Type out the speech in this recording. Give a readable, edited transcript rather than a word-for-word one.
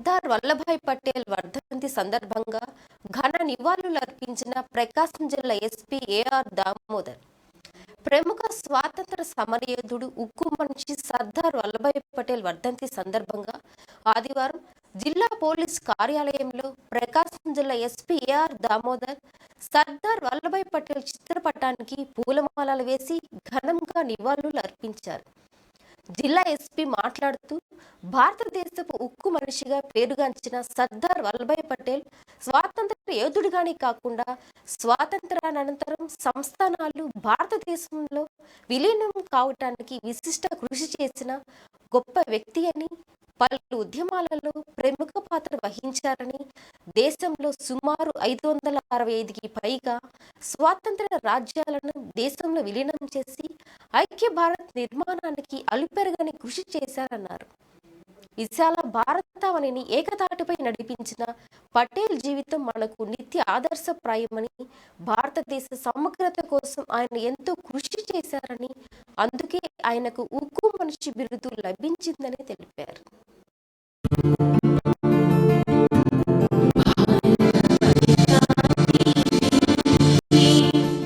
సర్దార్ వల్లభాయ్ పటేల్ వర్ధంతి సందర్భంగా ఘన నివాళులర్పించిన ప్రకాశం జిల్లా ఎస్పీ ఏఆర్ దామోదర్. ప్రముఖ స్వాతంత్ర సమరయోధుడు, ఉక్కు మనిషి సర్దార్ వల్లభాయ్ పటేల్ వర్ధంతి సందర్భంగా ఆదివారం జిల్లా పోలీస్ కార్యాలయంలో ప్రకాశం జిల్లా ఎస్పీ ఏఆర్ దామోదర్ సర్దార్ వల్లభాయ్ పటేల్ చిత్రపటానికి పూలమాలలు వేసి ఘనంగా నివాళులు అర్పించారు. జిల్లా ఎస్పీ మాట్లాడుతూ, భారతదేశపు ఉక్కు మనిషిగా పేరుగాంచిన సర్దార్ వల్లభాయ్ పటేల్ స్వాతంత్ర యోధుడిగానే కాకుండా స్వాతంత్రానంతరం సంస్థానాలు భారతదేశంలో విలీనం కావటానికి విశిష్ట కృషి చేసిన గొప్ప వ్యక్తి అని, పలు ఉద్యమాలలో ప్రముఖ పాత్ర వహించారని, దేశంలో సుమారు 565కి పైగా స్వాతంత్ర రాజ్యాలను దేశంలో విలీనం చేసి ఐక్య భారత్ నిర్మాణానికి అలుపెరగని కృషి చేశారన్నారు. విశాల భారతావనిని ఏకతాటిపై నడిపించిన పటేల్ జీవితం మనకు నిత్య ఆదర్శప్రాయమని, భారతదేశ సమగ్రత కోసం ఆయన ఎంతో కృషి చేశారని, అందుకే ఆయనకు ఉక్కు మనిషి బిరుదు లభించిందని తెలిపారు.